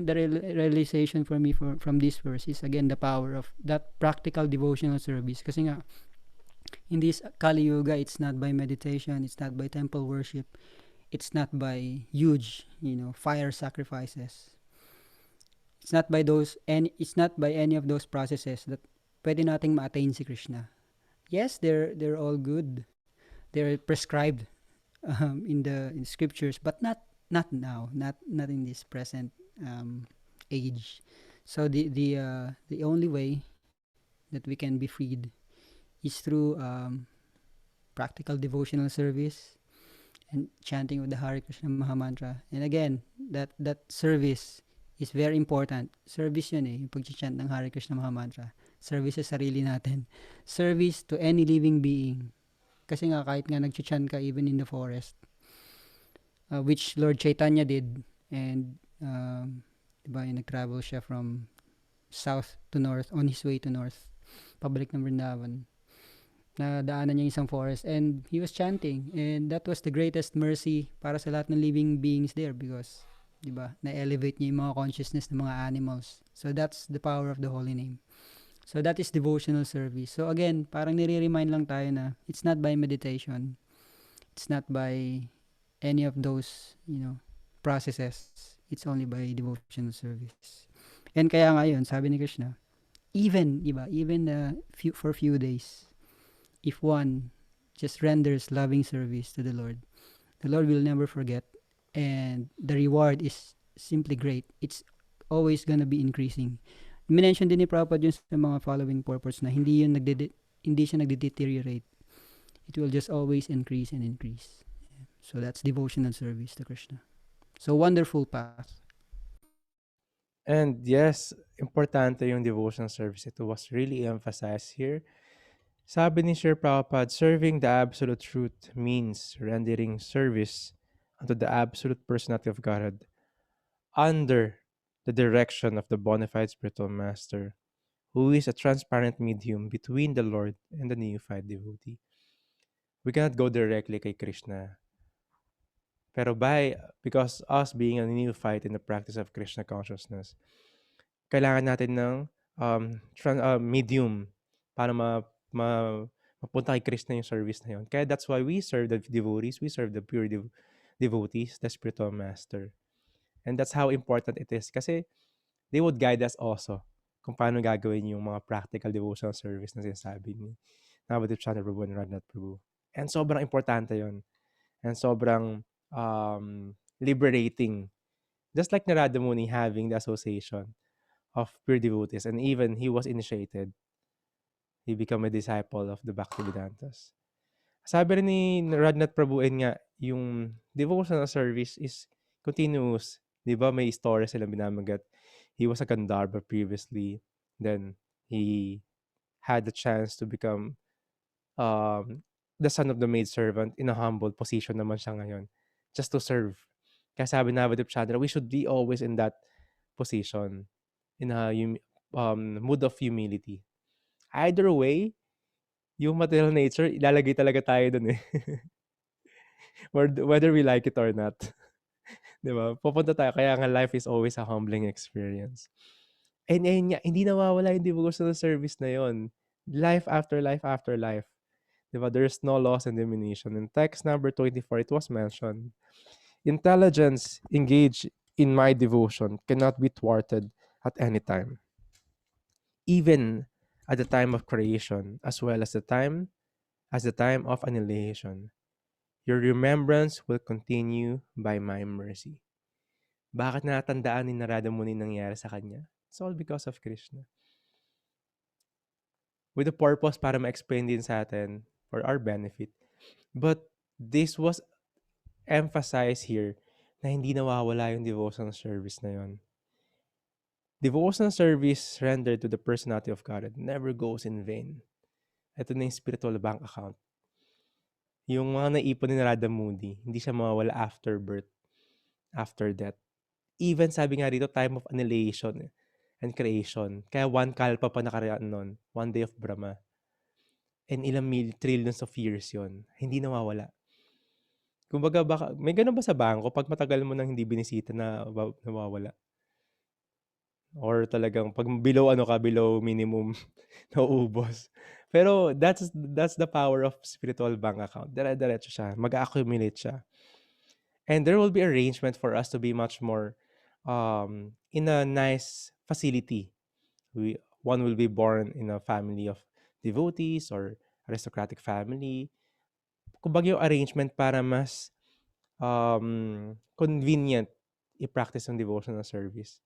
realization for me from this verse is again the power of that practical devotional service. Kasi nga, in this Kali Yuga, it's not by meditation, it's not by temple worship, it's not by huge, fire sacrifices. It's not by any of those processes that pwede nating ma-attain si Krishna. Yes, they're all good. They're prescribed in the scriptures, but not now, not in this present age. So the only way that we can be freed is through practical devotional service and chanting of the Hare Krishna Mahamantra. And again, that service is very important. Service yun eh, yung pag-chant ng Hare Krishna Mahamantra. Service sa sarili natin. Service to any living being. Kasi nga, kahit nga nag-chant ka even in the forest, which Lord Chaitanya did, and diba, nag-travel siya from south to north, on his way to north, pabalik ng Vrindavan. Nadaanan niya isang forest and he was chanting, and that was the greatest mercy para sa lahat ng living beings there because diba, na-elevate niya yung mga consciousness ng mga animals. So that's the power of the holy name. So that is devotional service. So again, parang nire-remind lang tayo na it's not by meditation, it's not by any of those processes, it's only by devotional service. And kaya ngayon, sabi ni Krishna, even for few days, if one just renders loving service to the Lord will never forget, and the reward is simply great. It's always gonna be increasing. Minention din ni Prabhupada yun sa mga following purpose na hindi siya nagde-deteriorate. It will just always increase and increase. So that's devotional service to Krishna. So wonderful path. And yes, importante yung devotional service. It was really emphasized here. Sabi ni Sri Prabhupada, serving the absolute truth means rendering service unto the absolute personality of Godhead under the direction of the bona fide spiritual master, who is a transparent medium between the Lord and the neophyte devotee. We cannot go directly kay Krishna. Pero because us being a neophyte in the practice of Krishna consciousness, kailangan natin ng medium para mapunta kay Krishna yung service na yun. Kaya that's why we serve the devotees, we serve the pure devotees, the spiritual master. And that's how important it is. Kasi they would guide us also kung paano gagawin yung mga practical devotional service na sinasabi ni Navadip Chandra Prabhu and Radhanath Prabhu. And sobrang importante yun. And sobrang liberating. Just like Narada Muni having the association of pure devotees, and even he was initiated. He became a disciple of the Bhaktivedantas. Sabi rin ni Radhanath Prabhu nga, yung devotional service is continuous. Di ba may story sila binamagat. He was a Gandharva previously. Then, he had the chance to become the son of the maidservant in a humble position naman siya ngayon. Just to serve. Kaya sabi na Navadip Chandra, we should be always in that position. In a mood of humility. Either way, yung material nature, ilalagay talaga tayo dun eh. Whether we like it or not. Diba? Pupunta tayo. Kaya nga life is always a humbling experience. And ayun nga, hindi nawawala yung devotional service na yon. Life after life after life. Diba? There's no loss and diminution. In text number 24, it was mentioned, intelligence engaged in my devotion cannot be thwarted at any time. Even at the time of creation, as well as the time of annihilation. Your remembrance will continue by my mercy. Bakit natandaan ni Narada Muni nangyari sa kanya? It's all because of Krishna. With the purpose para ma-explain din sa atin for our benefit. But this was emphasized here na hindi nawawala yung devotional service na yon. Devotional service rendered to the personality of God never goes in vain. Ito na yung spiritual bank account. Yung mga naipon ni Narada Muni, hindi siya mawawala after birth, after death. Even sabi nga dito, time of annihilation and creation. Kaya one kalpa pa nakaraan nun. One day of Brahma. And ilang trillions of years yon, hindi nawawala. Kumbaga, baka, may ganun ba sa bangko? Pag matagal mo nang hindi binisita na nawawala? Or talagang pag below below minimum, nauubos. Pero that's the power of spiritual bank account. Dire-diretso siya. Mag-accumulate siya. And there will be arrangement for us to be much more in a nice facility. One will be born in a family of devotees or aristocratic family. Kumbaga yung arrangement para mas convenient i-practice ang devotional service.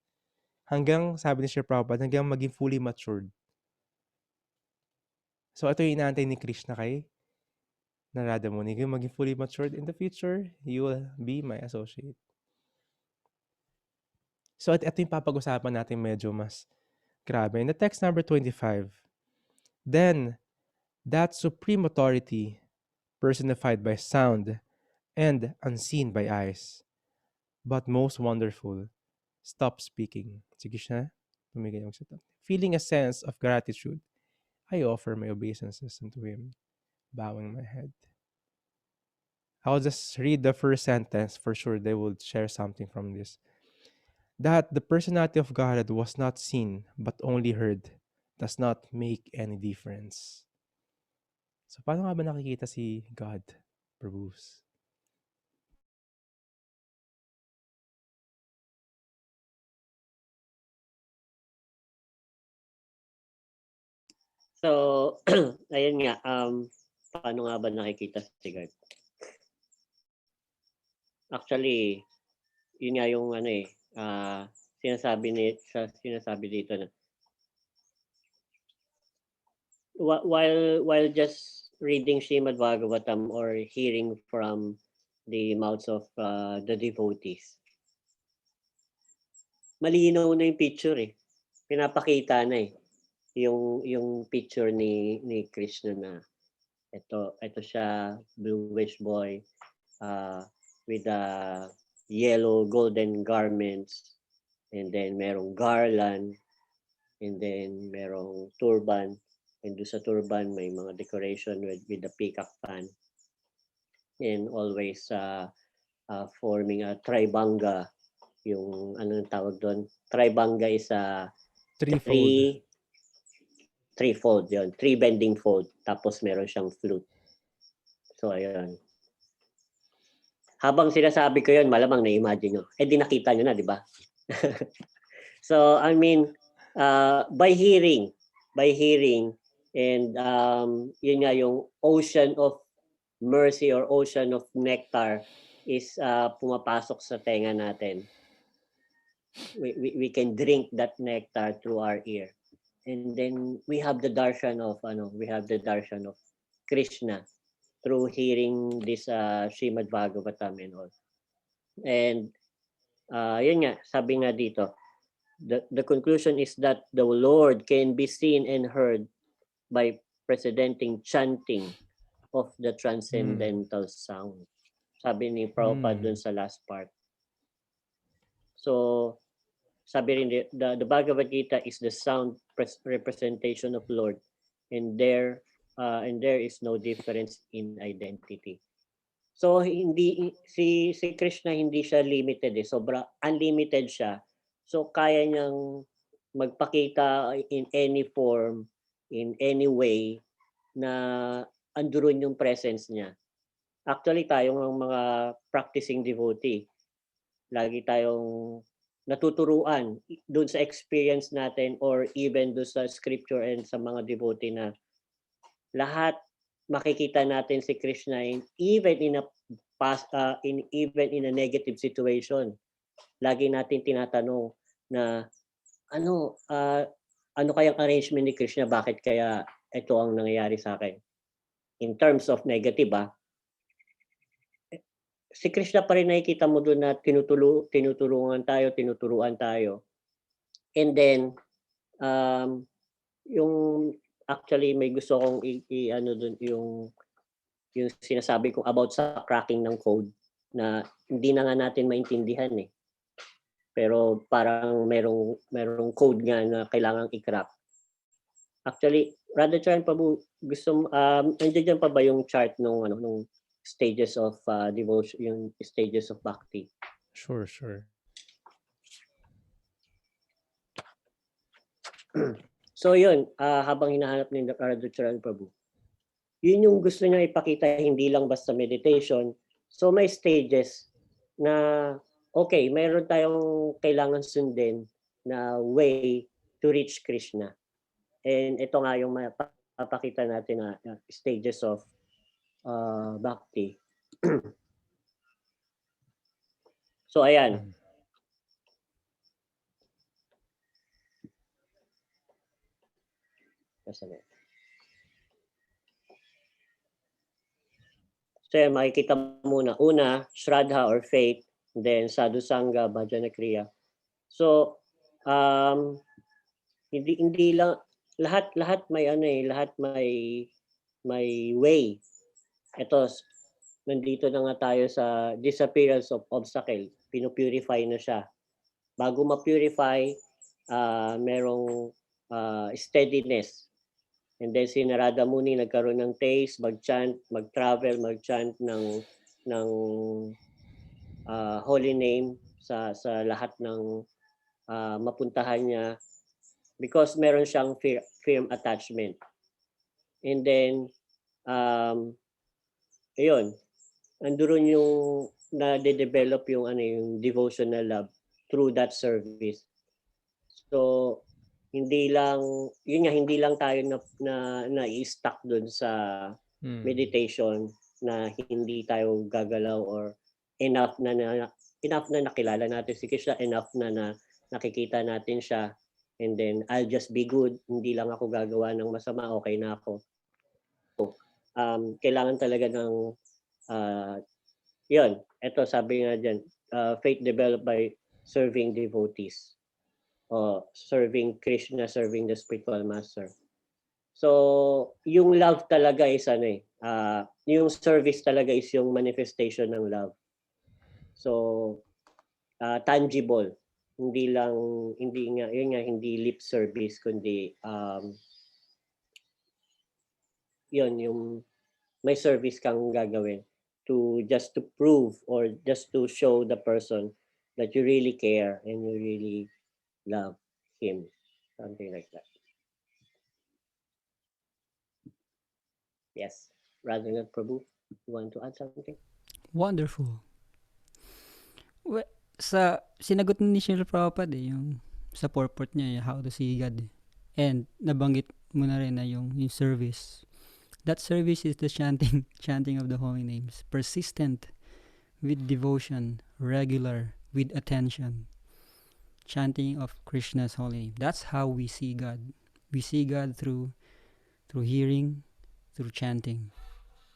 Hanggang, sabi ni Sri Prabhupada, hanggang maging fully matured. So, ito yung inaantay ni Krishna kay Narada Muni. Hanggang maging fully matured in the future, you will be my associate. So, ito yung papag-usapan natin medyo mas grabe. In the text number 25, then, that supreme authority, personified by sound and unseen by eyes, but most wonderful, stop speaking. Si Krishna, tumigil yung salita. Feeling a sense of gratitude, I offer my obeisances unto him, bowing my head. I'll just read the first sentence. For sure, they will share something from this. That the personality of God was not seen, but only heard, does not make any difference. So, paano nga ba nakikita si God, Prabhus? So, ayun nga, paano nga ba nakikita si God? Actually, yun nga yung sinasabi dito na while just reading Srimad Bhagavatam or hearing from the mouths of the devotees, malinaw na yung picture eh. Pinapakita na eh. Yung picture ni Krishna na ito siya, bluish boy, with the yellow golden garments, and then merong garland, and then merong turban, and doon sa turban may mga decoration with the peacock fan, and always forming a tribanga. Yung anong tawag doon, tribanga is a three-fold yun, three bending fold, tapos meron siyang flute. So ayun, habang sinasabi ko yun, malamang na-imagine nyo. Di nakita nyo na, di ba? So, I mean, by hearing, and yun nga, yung ocean of mercy or ocean of nectar is pumapasok sa tenga natin. We can drink that nectar through our ear. And then we have the darshan of Krishna through hearing this Srimad Bhagavatam and all. And yun nga, sabi nga dito, the conclusion is that the Lord can be seen and heard by precedenting chanting of the transcendental sound. Sabi ni Prabhupada dun sa last part. So, sabi rin, the Bhagavad Gita is the sound representation of Lord, and there is no difference in identity. So hindi si Krishna hindi siya limited eh, sobra unlimited siya. So kaya niyang magpakita in any form, in any way na andoon yung presence niya. Actually tayong mga practicing devotee, lagi tayong natuturuan doon sa experience natin or even doon sa scripture and sa mga devotee na lahat makikita natin si Krishna even in a negative situation. Lagi natin tinatanong na ano kayang arrangement ni Krishna, bakit kaya ito ang nangyayari sa akin? In terms of negative si Krishna pa rin nakikita mo doon na tinuturuan tayo. And then yung actually may gusto kong ano dun yung sinasabi ko about sa cracking ng code na hindi na nga natin maintindihan eh. Pero parang merong code nga na kailangang i-crack. Actually, Brother Chan Pabu, nandiyan pa ba yung chart nung stages of devotion, yung stages of bhakti? Sure, sure. So yun, habang hinahanap ni Brother Chan Pabu, yun yung gusto niya ipakita, hindi lang basta meditation. So may stages na, okay, mayroon tayong kailangan sundin na way to reach Krishna. And ito nga yung mapapakita natin na stages of bhakti. So ayan. So yan, makikita muna. Una, Shraddha or faith, then Sadhusanga, Bhajana Kriya. So, hindi lang, lahat may lahat may way. Ito, nandito na nga tayo sa disappearance of obstacle. Pinupurify na siya. Bago ma-purify, merong steadiness. And then si Narada Muni nagkaroon ng taste, mag-chant, mag-travel, mag-chant ng holy name sa lahat ng mapuntahan niya because meron siyang firm attachment. And then ayun, andoon yung na-develop yung devotional love through that service. So hindi lang tayo na i-stuck doon sa meditation na hindi tayo gagalaw or enough na nakilala natin si Krishna, enough na nakikita natin siya, and then I'll just be good, hindi lang ako gagawa ng masama, okay na ako. So, kailangan talaga ng yun, eto sabi nga dyan, faith developed by serving devotees. Serving Krishna, serving the spiritual master. So, yung love talaga is yung service talaga is yung manifestation ng love. So, tangible. Hindi lip service, kundi yun, yung may service kang gagawin just to prove or just to show the person that you really care and you really love him, something like that. Yes, Radhanath Prabhu, you want to add something? Wonderful. Sinagot ni Srila Prabhupada yung sa purport niya, how to see God. And nabanggit mo na rin na yung service. That service is the chanting of the holy names. Persistent, with devotion, regular, with attention. Chanting of Krishna's holy name. That's how we see God. We see God through hearing, through chanting.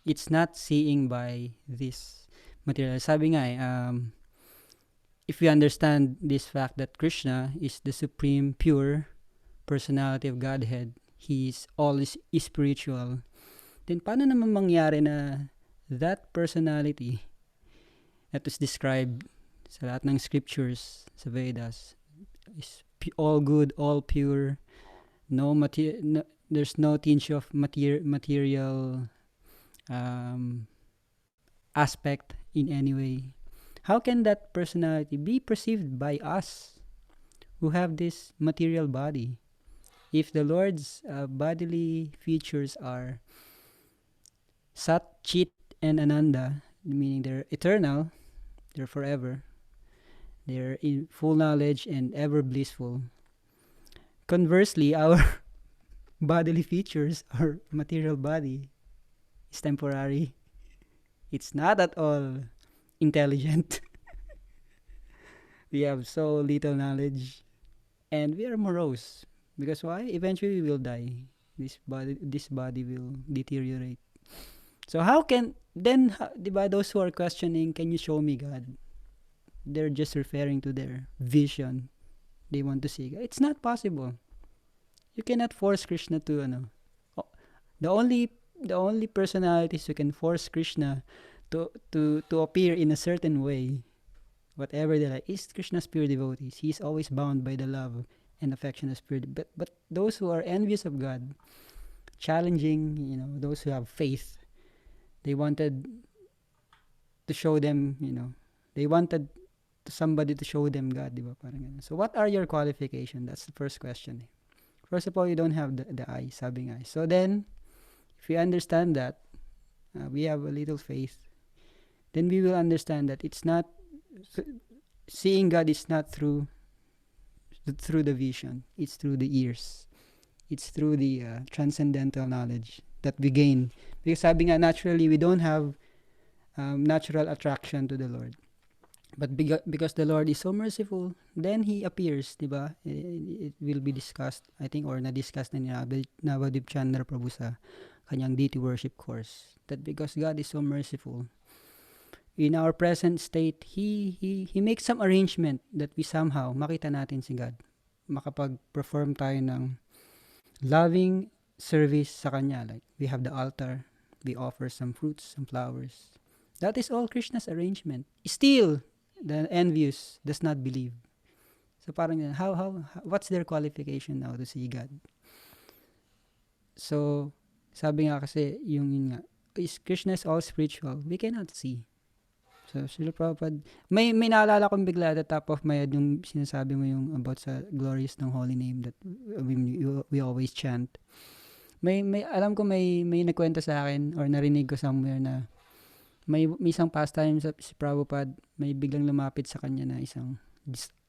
It's not seeing by this material. Sabi nga if we understand this fact that Krishna is the supreme pure personality of Godhead, He is all spiritual, then paano naman mangyari na that personality that is described sa lahat ng scriptures sa Vedas is all good, all pure, there's no tinge of material aspect in any way. How can that personality be perceived by us who have this material body? If the Lord's bodily features are Sat, Chit, and Ananda, meaning they're eternal, they're forever, they're in full knowledge and ever blissful. Conversely, our bodily features, our material body, is temporary. It's not at all intelligent. We have so little knowledge, and we are morose. Because why? Eventually we will die. This body will deteriorate. So how can then, diba, those who are questioning, can you show me God? They're just referring to their vision. They want to see God. It's not possible. You cannot force Krishna to The only personalities who can force Krishna to appear in a certain way, whatever they like, is Krishna's pure devotees. He is always bound by the love and affection of spirit. But those who are envious of God, challenging, those who have faith, they wanted to show them, they wanted somebody to show them God, di ba? Parang ganun. So what are your qualification? That's the first question. First of all, you don't have the eye, sabi nga. So then, if we understand that, we have a little faith, then we will understand that it's not, seeing God is not through the vision. It's through the ears. It's through the transcendental knowledge that we gain. Because sabi nga, naturally, we don't have natural attraction to the Lord. But because the Lord is so merciful, then He appears, di ba? It will be discussed, I think, or na-discuss na ni Navadip Chandra Prabhu sa kanyang deity worship course. That because God is so merciful, in our present state, He makes some arrangement that we somehow makita natin si God. Makapag-perform tayo ng loving service sa Kanya. Like, we have the altar, we offer some fruits, some flowers. That is all Krishna's arrangement. Still, the envious does not believe. So parang how what's their qualification now to see God? So sabi nga kasi yun nga, is Krishna is all spiritual, we cannot see. So Srila Prabhupada, may naalala kong bigla at the top of my head yung sinasabi mo yung about sa glorious ng holy name that we always chant. May alam ko may nagkwento sa akin or narinig ko somewhere na may isang pastime sa si Prabhupada, may biglang lumapit sa kanya na isang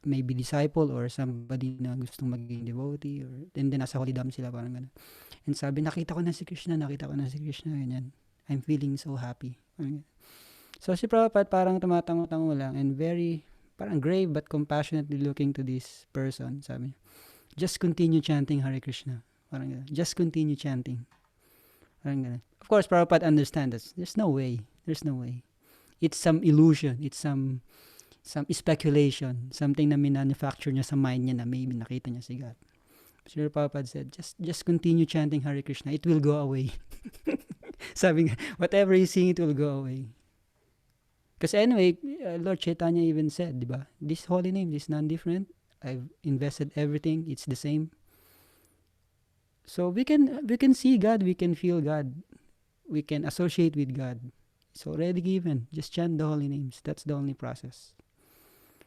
maybe disciple or somebody na gustong maging devotee, or then nasa holy dam sila, parang gano'n. And sabi, nakita ko na si Krishna, ganyan. I'm feeling so happy. So si Prabhupada parang tumatango-tango lang and very, parang grave but compassionately looking to this person. Sabi, just continue chanting Hare Krishna. Parang gano'n. Just continue chanting. Parang gano'n. Of course, Prabhupada understands. There's no way. It's some illusion. It's some speculation. Something na minanufacture niya sa mind niya na maybe nakita niya si God. Srila Prabhupada said, just continue chanting Hare Krishna. It will go away. Sabi nga, whatever you sing, it will go away. Because anyway, Lord Chaitanya even said, di ba? This holy name is non-different. I've invested everything. It's the same. So we can see God. We can feel God. We can associate with God. It's already given. Just chant the holy names. That's the only process.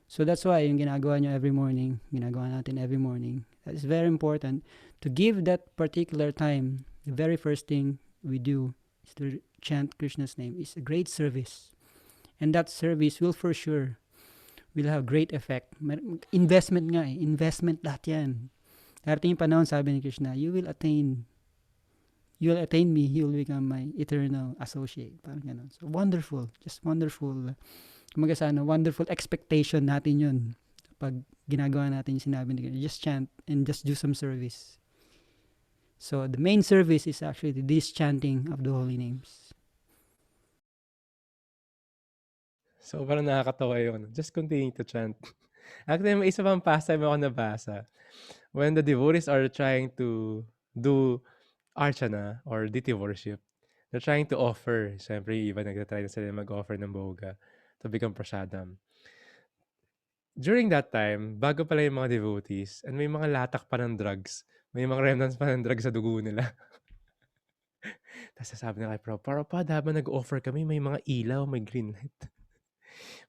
So that's why yung ginagawa nyo every morning, ginagawa natin every morning, that is very important to give that particular time. The very first thing we do is to chant Krishna's name. It's a great service. And that service will for sure will have great effect. Investment nga eh. Investment lahat yan. Darating yung panahon, sabi ni Krishna, you will attain me, you will become my eternal associate. Parang ganun. So, wonderful. Just wonderful. Kumaga sa wonderful expectation natin yun. Pag ginagawa natin yung sinabi ni Krishna, just chant and just do some service. So, the main service is actually this chanting of the holy names. So, parang nakakatawa yun. Just continue to chant. Actually, may isa pang pastime ako nabasa. When the devotees are trying to do archana or deity worship, they're trying to offer. Siyempre, iba nagtatry na sila mag-offer ng boga to become prasadam. During that time, bago pala yung mga devotees, and may mga latak pa ng drugs. May mga remnants pa ng drugs sa dugo nila. Tapos sasabi na kay Prabhupada, habang nag-offer kami, may mga ilaw, may green light.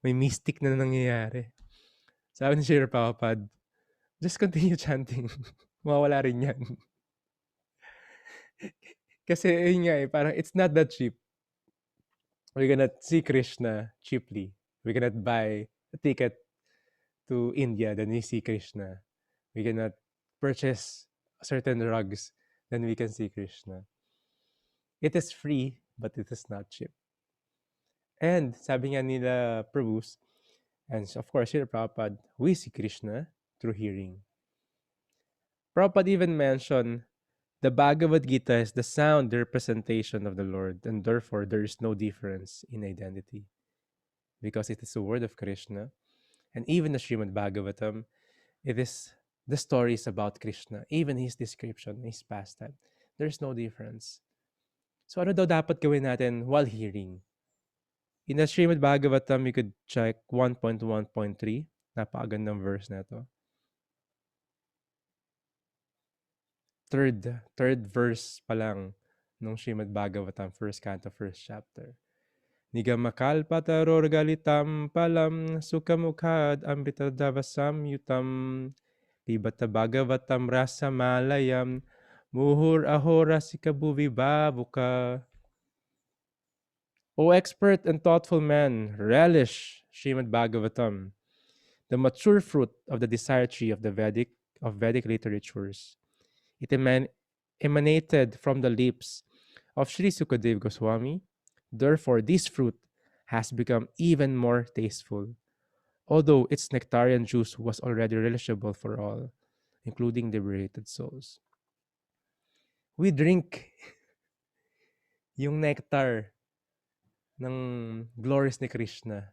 May mystic na nangyayari. Sabi ni Srila Prabhupada, just continue chanting. Mawawala rin yan. Kasi yun nga eh, parang it's not that cheap. We cannot see Krishna cheaply. We cannot buy a ticket to India, then we see Krishna. We cannot purchase certain drugs, then we can see Krishna. It is free, but it is not cheap. And sabi nga nila Prabhus, and of course, Srila Prabhupada, we see Krishna through hearing. Prabhupada even mentioned the Bhagavad Gita is the sound representation of the Lord, and therefore there is no difference in identity. Because it is the word of Krishna, and even the Srimad Bhagavatam, it is the stories about Krishna, even his description, his pastime. There's no difference. So ano daw dapat gawin natin while hearing? In the Srimad Bhagavatam, you could check 1.1.3. Napakagandang verse na to. Third verse pa lang nung Srimad Bhagavatam, first canto, first chapter. Nigamakal pataror galitam palam sukamukhad amritadavasam yutam libata bhagavatam rasa malayam muhur ahora sikabuvi babuka. O expert and thoughtful man, relish Srimad Bhagavatam, the mature fruit of the desire tree of the Vedic literatures. It emanated from the lips of Sri Sukadev Goswami. Therefore, this fruit has become even more tasteful, although its nectarian juice was already relishable for all, including liberated souls. We drink yung nectar ng glories ni Krishna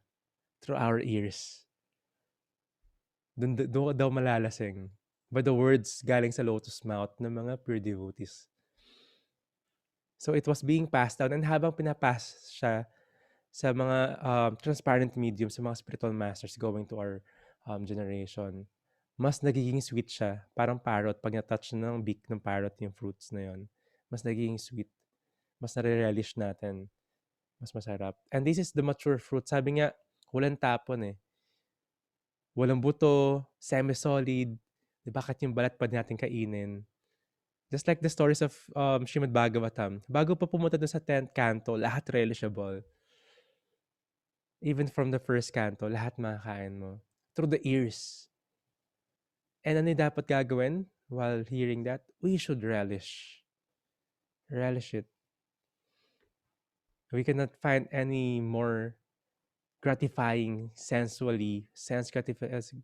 through our ears. Doon daw malalasing by the words galing sa lotus mouth ng mga pure devotees. So it was being passed down, and habang pinapass siya sa mga transparent medium, sa mga spiritual masters going to our generation, mas nagiging sweet siya. Parang parrot, pag na-touch ng beak ng parrot yung fruits na yon, mas nagiging sweet. Mas nare-relish natin. Mas masarap. And this is the mature fruit. Sabi nga, walang tapon eh. Walang buto, semi-solid. Di bakit yung balat pa natin kainin? Just like the stories of Srimad Bhagavatam. Bago pa pumunta dun sa 10th canto, lahat relishable. Even from the first canto, lahat makakain mo. Through the ears. And ano yung dapat gagawin while hearing that? We should relish. Relish it. We cannot find any more gratifying sensually,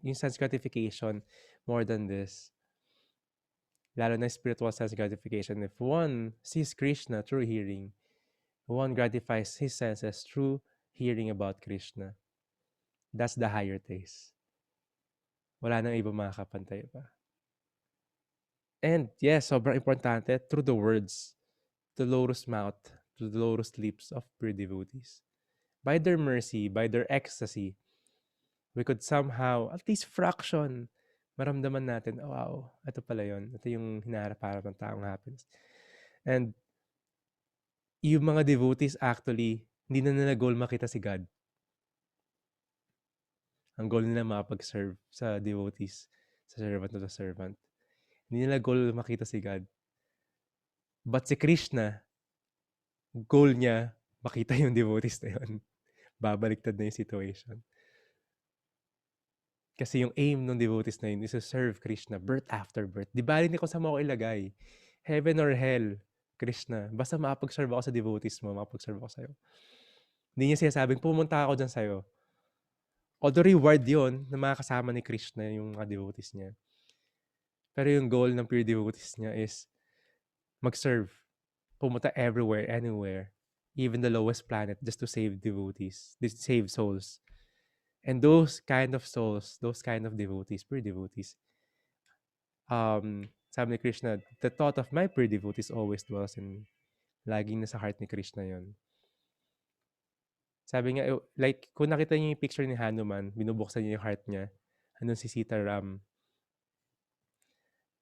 yung sense gratification more than this. Lalo na spiritual sense gratification. If one sees Krishna through hearing, one gratifies his senses through hearing about Krishna. That's the higher taste. Wala nang iba makakapantay pa. And yes, sobrang importante, through the words, the lotus mouth, to the lotus lips of pure devotees. By their mercy, by their ecstasy, we could somehow, at least fraction, maramdaman natin, oh, wow, ito pala yun. Ito yung hinaharap-harap ng taong happiness. And yung mga devotees actually, hindi na nila goal makita si God. Ang goal nila makapag-serve sa devotees, sa servant to the servant. Hindi nila goal makita si God. But si Krishna, goal niya, makita yung devotees na yun. Babaliktad na yung situation. Kasi yung aim ng devotees na yun is to serve Krishna birth after birth. Di ba hindi ko sa mo ko ilagay? Heaven or hell, Krishna. Basta makapag-serve ako sa devotees mo, makapag-serve ako sa'yo. Hindi niya sinasabing, pumunta ako dyan sa'yo. Although reward yun na makakasama ni Krishna yung mga devotees niya. Pero yung goal ng pure devotees niya is mag-serve. Pumunta everywhere, anywhere. Even the lowest planet just to save devotees. To save souls. And those kind of souls, those kind of devotees, pure devotees, sabi ni Krishna, the thought of my pure devotees always dwells in me. Laging nasa heart ni Krishna yon. Sabi nga, like, kung nakita niyo yung picture ni Hanuman, binubuksan niya yung heart niya, andun si Sitaram.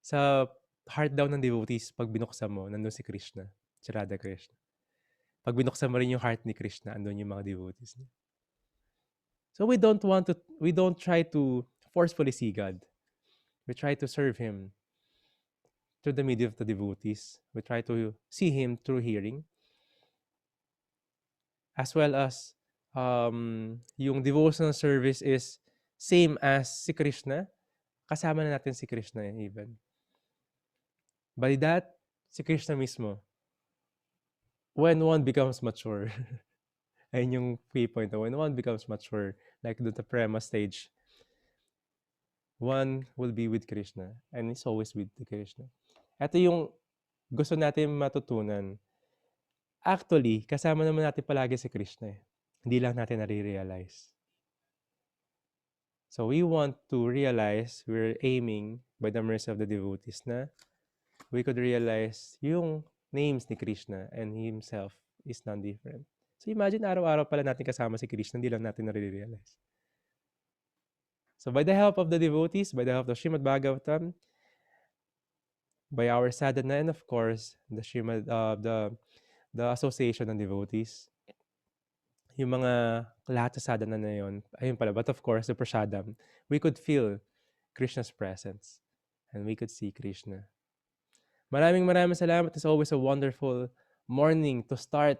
Sa heart daw ng devotees, pag binuksan mo, nandun si Krishna, si Radha Krishna. Pag binuksan mo rin yung heart ni Krishna, andun yung mga devotees niya. So we don't try to forcefully see God. We try to serve Him through the medium of the devotees. We try to see Him through hearing. As well as yung devotional service is same as si Krishna. Kasama na natin si Krishna even. By that, si Krishna mismo, when one becomes mature, ayun yung key point, when one becomes mature, like doon sa prema stage, one will be with Krishna and is always with Krishna. Ito yung gusto natin matutunan. Actually, kasama naman natin palagi si Krishna. Hindi lang natin nare-realize. So we want to realize, we're aiming by the mercy of the devotees na we could realize yung names ni Krishna and He Himself is none different. So imagine araw-araw pala natin kasama si Krishna, hindi lang natin nare-realize. So by the help of the devotees, by the help of the Srimad Bhagavatam, by our sadhana, and of course, the association ng devotees, yung mga lahat sa sadhana na yun, ayun pala, but of course, the prasadam, we could feel Krishna's presence and we could see Krishna. Maraming salamat. It's always a wonderful morning to start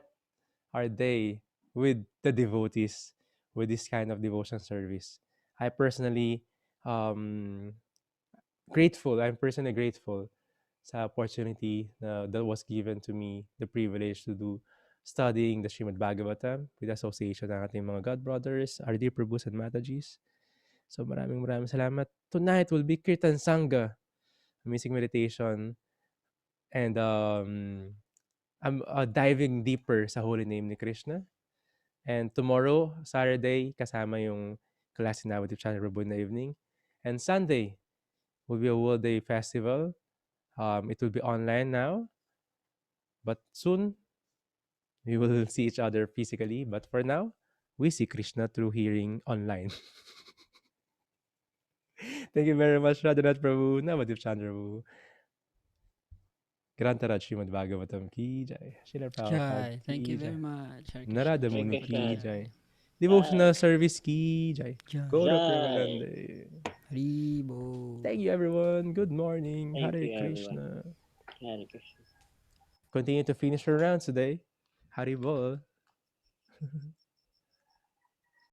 our day with the devotees, with this kind of devotion service. I personally um, I'm personally grateful sa opportunity that was given to me, the privilege to do studying the Srimad Bhagavatam with association ng ating mga God brothers, our dear Prabhus and Matajis. So maraming salamat. Tonight will be Kirtan Sangha, amazing meditation, and I'm diving deeper sa holy name ni Krishna. And tomorrow, Saturday, kasama yung klase na with Channel Rabu in the evening. And Sunday will be a World Day Festival. It will be online now, but soon we will see each other physically. But for now, we see Krishna through hearing online. Thank you very much, Radhanath Prabhu, Navadip Chandra Prabhu. Grantaraj Srimad Bhagavatam ki jai. Srila Prabhupada Jai. Thank ki you very jai. much. Hare Narada Krishna. Hare Muni ki Krishna. Jai. jai. Devotional Jai. service ki jai. Jai. Gaura Jai. Premanande. Haribo. Thank you, everyone. Good morning. Thank Hare you, everyone. Krishna. Hare Krishna. Continue to finish your rounds today. Haribol.